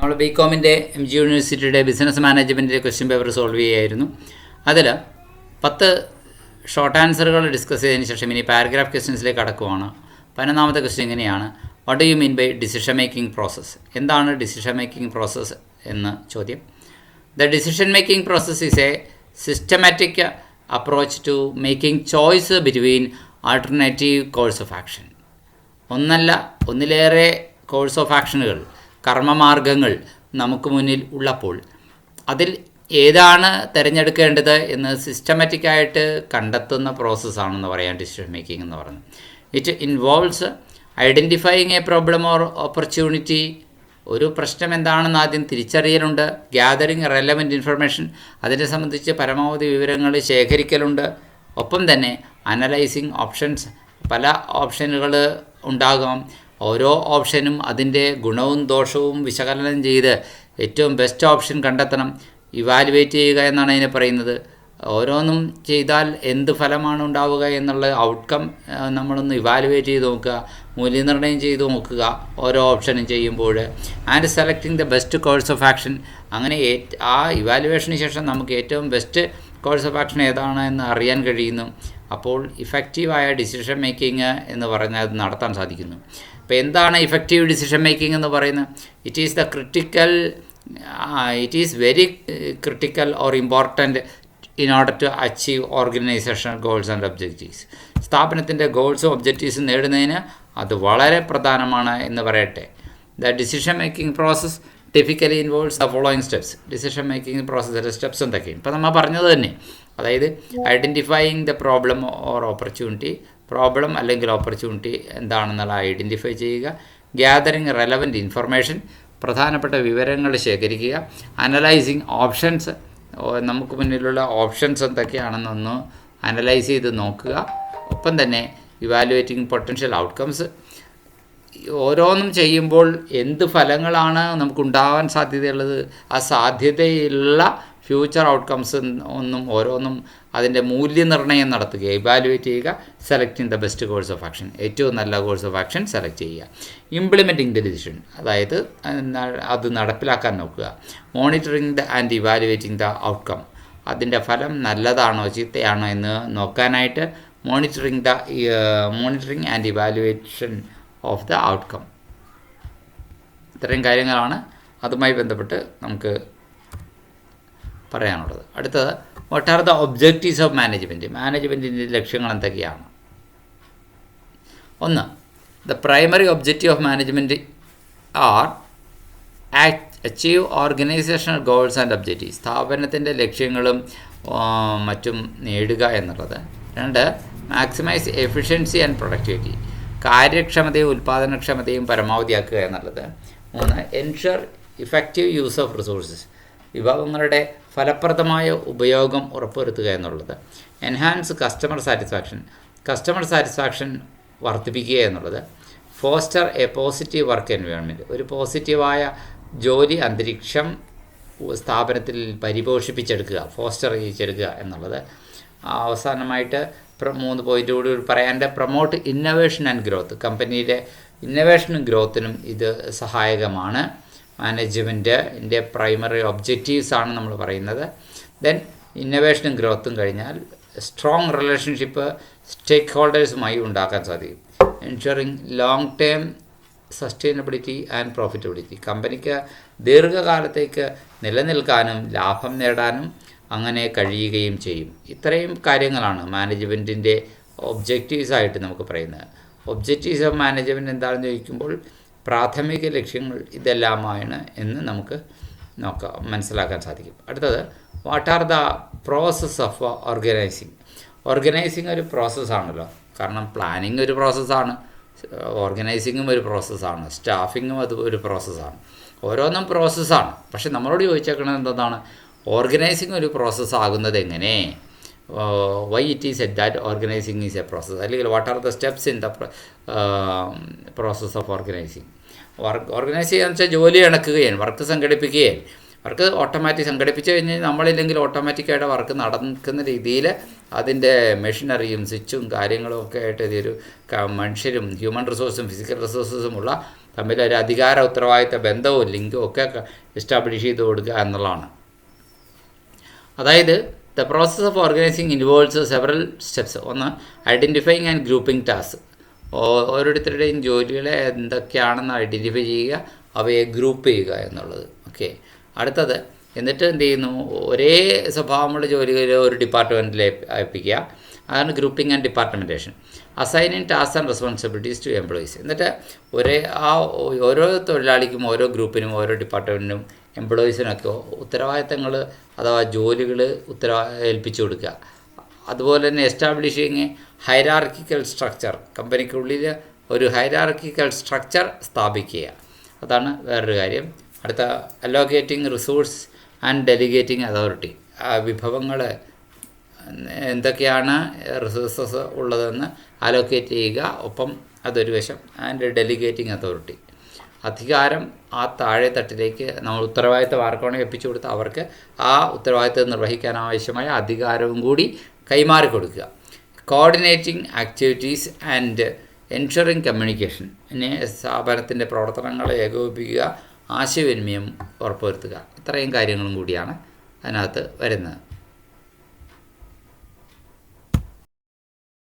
നമ്മൾ ബികോമിൻ്റെ MG യൂണിവേഴ്സിറ്റിയുടെ ബിസിനസ് മാനേജ്മെൻറ്റിൻ്റെ ക്വസ്റ്റ്യൻ പേപ്പർ സോൾവ് ചെയ്യുമായിരുന്നു. അതിൽ 10 ഷോർട്ട് ആൻസറുകൾ ഡിസ്കസ് ചെയ്തതിന് ശേഷം ഇനി പാരഗ്രാഫ് ക്വസ്റ്റ്യൻസിലേക്ക് കടക്കുവാണ്. 11ാമത്തെ ക്വസ്റ്റ്യൻ ഇങ്ങനെയാണ്: what do you mean by decision making process? എന്താണ് ഡിസിഷൻ മേക്കിംഗ് പ്രോസസ്സ് എന്ന ചോദ്യം. The decision making process is a systematic approach to making choice between alternative course of action. ഒന്നിലേറെ കോഴ്സ് ഓഫ് ആക്ഷനുകൾ, കർമ്മമാർഗങ്ങൾ നമുക്ക് മുന്നിൽ ഉള്ളപ്പോൾ അതിൽ ഏതാണ് തിരഞ്ഞെടുക്കേണ്ടത് എന്ന് സിസ്റ്റമാറ്റിക്കായിട്ട് കണ്ടെത്തുന്ന പ്രോസസ്സാണെന്ന് പറയാം ഡിസിഷൻ മേക്കിംഗ് എന്ന് പറയുന്നത്. It involves identifying A problem or opportunity. ഒരു പ്രശ്നം എന്താണെന്ന് ആദ്യം തിരിച്ചറിയലുണ്ട്. ഗ്യാതറിങ് റെലവൻറ്റ് ഇൻഫർമേഷൻ, അതിനെ സംബന്ധിച്ച് പരമാവധി വിവരങ്ങൾ ശേഖരിക്കലുണ്ട്. ഒപ്പം തന്നെ അനലൈസിങ് ഓപ്ഷൻസ്, പല ഓപ്ഷനുകൾ ഉണ്ടാകാം. ഓരോ ഓപ്ഷനും അതിൻ്റെ ഗുണവും ദോഷവും വിശകലനം ചെയ്ത് ഏറ്റവും ബെസ്റ്റ് ഓപ്ഷൻ കണ്ടെത്തണം. ഇവാലുവേറ്റ് ചെയ്യുക എന്നാണ് അതിനെ പറയുന്നത്. ഓരോന്നും ചെയ്താൽ എന്ത് ഫലമാണ് ഉണ്ടാവുക എന്നുള്ള ഔട്ട്കം നമ്മളൊന്ന് ഇവാലുവേറ്റ് ചെയ്ത് നോക്കുക, മൂല്യനിർണ്ണയം ചെയ്ത് നോക്കുക ഓരോ ഓപ്ഷനും ചെയ്യുമ്പോൾ. And selecting the best course of action. അങ്ങനെ ആ ഇവാലുവേഷന് ശേഷം നമുക്ക് ഏറ്റവും ബെസ്റ്റ് കോഴ്സ് ഓഫ് ആക്ഷൻ ഏതാണ് എന്ന് അറിയാൻ കഴിയുന്നു. അപ്പോൾ ഇഫക്റ്റീവായ ഡിസിഷൻ മേക്കിംഗ് എന്ന് പറഞ്ഞാൽ അത് നടത്താൻ സാധിക്കുന്നു. അപ്പോൾ എന്താണ് ഇഫക്റ്റീവ് ഡിസിഷൻ മേക്കിംഗ് എന്ന് പറയുന്നത്? It is very critical or important in order to achieve organisational goals and objectives. സ്ഥാപനത്തിൻ്റെ ഗോൾസും ഒബ്ജക്റ്റീവ്സും നേടുന്നതിന് അത് വളരെ പ്രധാനമാണ് എന്ന് പറയട്ടെ. The decision making process typically involves the following steps. Decision making പ്രോസസ്സിലെ സ്റ്റെപ്സ് എന്തൊക്കെയാണ്? ഇപ്പോൾ നമ്മൾ പറഞ്ഞത് തന്നെ, അതായത് identifying the problem or opportunity. Problem അല്ലെങ്കിൽ ഓപ്പർച്യൂണിറ്റി എന്താണെന്നുള്ള ഐഡൻറ്റിഫൈ ചെയ്യുക. ഗ്യാതറിങ് റെലവൻറ്റ് ഇൻഫർമേഷൻ, പ്രധാനപ്പെട്ട വിവരങ്ങൾ ശേഖരിക്കുക. അനലൈസിങ് ഓപ്ഷൻസ്, നമുക്ക് മുന്നിലുള്ള ഓപ്ഷൻസ് എന്തൊക്കെയാണെന്നൊന്ന് അനലൈസ് ചെയ്ത് നോക്കുക. ഒപ്പം തന്നെ ഇവാലുവേറ്റിംഗ് പൊട്ടൻഷ്യൽ ഔട്ട്കംസ്. ഓരോന്നും ചെയ്യുമ്പോൾ എന്ത് ഫലങ്ങളാണ് നമുക്കുണ്ടാകാൻ സാധ്യതയുള്ളത്, ആ സാധ്യതയുള്ള ഫ്യൂച്ചർ ഔട്ട്കംസ് ഓരോന്നും അതിൻ്റെ മൂല്യനിർണ്ണയം നടത്തുക, ഇവാലുവേറ്റ് ചെയ്യുക. Selecting the best course of action, ഏറ്റവും നല്ല കോഴ്സ് ഓഫ് ആക്ഷൻ സെലക്ട് ചെയ്യുക. ഇംപ്ലിമെൻറ്റിംഗ് ദ ഡിസിഷൻ, അതായത് അത് നടപ്പിലാക്കാൻ നോക്കുക. Monitoring and evaluating the outcome, അതിൻ്റെ ഫലം നല്ലതാണോ ചീത്തയാണോ എന്ന് നോക്കാനായിട്ട് monitoring and evaluation of the outcome. ഇത്രയും കാര്യങ്ങളാണ് അതുമായി ബന്ധപ്പെട്ട് നമുക്ക് പറയാനുള്ളത്. അടുത്തത്, what are the objectives of management? മാനേജ്മെൻറ്റിൻ്റെ ലക്ഷ്യങ്ങൾ എന്തൊക്കെയാണ്? 1. The primary objective of management are achieve organisational goals and objectives. സ്ഥാപനത്തിൻ്റെ ലക്ഷ്യങ്ങളും മറ്റും നേടുക എന്നുള്ളത്. 2. Maximise efficiency and productivity. കാര്യക്ഷമതയും ഉൽപ്പാദനക്ഷമതയും പരമാവധിയാക്കുക എന്നുള്ളത്. 3. Ensure effective use of resources. വിഭവങ്ങളുടെ ഫലപ്രദമായ ഉപയോഗം ഉറപ്പുവരുത്തുക എന്നുള്ളത്. എൻഹാൻസ് കസ്റ്റമർ സാറ്റിസ്ഫാക്ഷൻ വർദ്ധിപ്പിക്കുക എന്നുള്ളത്. Foster A positive work environment. ഒരു പോസിറ്റീവായ ജോലി അന്തരീക്ഷം സ്ഥാപനത്തിൽ പരിപോഷിപ്പിച്ചെടുക്കുക, ഫോസ്റ്റർ ചെയ്യിച്ചെടുക്കുക എന്നുള്ളത്. അവസാനമായിട്ട് 3 പോയിൻ്റ് കൂടി പറയാണ്ട്, പ്രൊമോട്ട് ഇന്നൊവേഷൻ ആൻഡ് ഗ്രോത്ത്. കമ്പനിയുടെ ഇന്നൊവേഷനും ഗ്രോത്തിനും ഇത് സഹായകമാണ്. മാനേജ്മെൻറ്റിൻ്റെ പ്രൈമറി ഒബ്ജക്റ്റീവ്സ് ആണ് നമ്മൾ പറയുന്നത്. ദെൻ ഇന്നൊവേഷനും ഗ്രോത്തും കഴിഞ്ഞാൽ സ്ട്രോങ് റിലേഷൻഷിപ്പ് സ്റ്റേക്ക് ഹോൾഡേഴ്സുമായി ഉണ്ടാക്കാൻ സാധിക്കും. Ensuring long term sustainability and profitability. കമ്പനിക്ക് ദീർഘകാലത്തേക്ക് നിലനിൽക്കാനും ലാഭം നേടാനും അങ്ങനെ കഴിയുകയും ചെയ്യും. ഇത്രയും കാര്യങ്ങളാണ് മാനേജ്മെൻറ്റിൻ്റെ ഒബ്ജക്റ്റീവ്സായിട്ട് നമുക്ക് പറയുന്നത്. ഒബ്ജക്റ്റീവ്സ് ഓഫ് മാനേജ്മെൻറ്റ് എന്താണെന്ന് ചോദിക്കുമ്പോൾ പ്രാഥമിക ലക്ഷ്യങ്ങൾ ഇതെല്ലാമാണ് എന്ന് നമുക്ക് മനസ്സിലാക്കാൻ സാധിക്കും. അടുത്തത്, what are the process of organising? Organising ഒരു പ്രോസസ്സാണല്ലോ. കാരണം പ്ലാനിങ് ഒരു പ്രോസസ്സാണ്, ഓർഗനൈസിങ്ങും ഒരു പ്രോസസ്സാണ്, സ്റ്റാഫിങ്ങും അത് ഒരു പ്രോസസ്സാണ്. ഓരോന്നും പ്രോസസ്സാണ്. പക്ഷെ നമ്മളോട് ചോദിച്ചേക്കുന്നത് എന്താണ്? ഓർഗനൈസിങ് ഒരു പ്രോസസ്സാകുന്നത് എങ്ങനെ? Why it is at that organising is a process, അല്ലെങ്കിൽ what are the steps in the process of organising. Organise ചെയ്യുക എന്ന് വെച്ചാൽ ജോലി ഇണക്കുകയാണ്, വർക്ക് സംഘടിപ്പിക്കുകയാണ്. വർക്ക് ഓട്ടോമാറ്റിക് സംഘടിപ്പിച്ച് കഴിഞ്ഞാൽ നമ്മളില്ലെങ്കിൽ ഓട്ടോമാറ്റിക്കായിട്ട് വർക്ക് നടക്കുന്ന രീതിയിൽ അതിൻ്റെ മെഷീനറിയും സ്വിച്ചും കാര്യങ്ങളും ഒക്കെ ആയിട്ട് ഇതൊരു മനുഷ്യരും ഹ്യൂമൻ റിസോഴ്സും ഫിസിക്കൽ റിസോഴ്സസുമുള്ള തമ്മിൽ ഒരു അധികാര ഉത്തരവാദിത്ത ബന്ധവും ലിങ്കും ഒക്കെ എസ്റ്റാബ്ലിഷ് ചെയ്ത് കൊടുക്കുക എന്നുള്ളതാണ്. അതായത് the process of organising involves several steps. ഒന്ന്, ഐഡൻറ്റിഫൈങ് ആൻഡ് ഗ്രൂപ്പിംഗ് ടാസ്ക്. ഓരോരുത്തരുടെയും ജോലികളെ എന്തൊക്കെയാണെന്ന് ഐഡൻറ്റിഫൈ ചെയ്യുക, അവയെ ഗ്രൂപ്പ് ചെയ്യുക എന്നുള്ളത്. ഓക്കെ. അടുത്തത്, എന്നിട്ട് എന്ത് ചെയ്യുന്നു, ഒരേ സ്വഭാവമുള്ള ജോലികൾ ഒരു ഡിപ്പാർട്ട്മെൻറ്റിൽ ഏൽപ്പിക്കുക. അതാണ് grouping and departmentation. Assigning task and responsibilities to employees. എന്നിട്ട് ഓരോ തൊഴിലാളിക്കും, ഓരോ ഗ്രൂപ്പിനും, ഓരോ ഡിപ്പാർട്ട്മെൻറ്റിനും, എംപ്ലോയീസിനൊക്കെ ഉത്തരവാദിത്തങ്ങൾ അഥവാ ജോലികൾ ഏൽപ്പിച്ചു കൊടുക്കുക. അതുപോലെ തന്നെ എസ്റ്റാബ്ലിഷിങ് ഹൈറാർക്കിക്കൽ സ്ട്രക്ചർ. കമ്പനിക്കുള്ളിൽ ഒരു ഹൈറാർക്കിക്കൽ സ്ട്രക്ചർ സ്ഥാപിക്കുക. അതാണ് വേറൊരു കാര്യം. അടുത്ത, allocating resource and delegating authority. വിഭവങ്ങൾ എന്തൊക്കെയാണ് റിസോഴ്സസ് ഉള്ളതെന്ന് അലോക്കേറ്റ് ചെയ്യുക, ഒപ്പം അതൊരു വശം. And delegating authority. അധികാരം ആ താഴെ തട്ടിലേക്ക് നമ്മൾ ഉത്തരവാദിത്തം ആർക്കാണോ ഏൽപ്പിച്ചു കൊടുത്ത് അവർക്ക് ആ ഉത്തരവാദിത്തം നിർവഹിക്കാൻ ആവശ്യമായ അധികാരവും കൂടി കൈമാറി കൊടുക്കുക. Coordinating activities and ensuring communication. പിന്നെ സ്ഥാപനത്തിൻ്റെ പ്രവർത്തനങ്ങളെ ഏകോപിപ്പിക്കുക, ആശയവിനിമയം ഉറപ്പുവരുത്തുക. ഇത്രയും കാര്യങ്ങളും കൂടിയാണ് അതിനകത്ത് വരുന്നത്.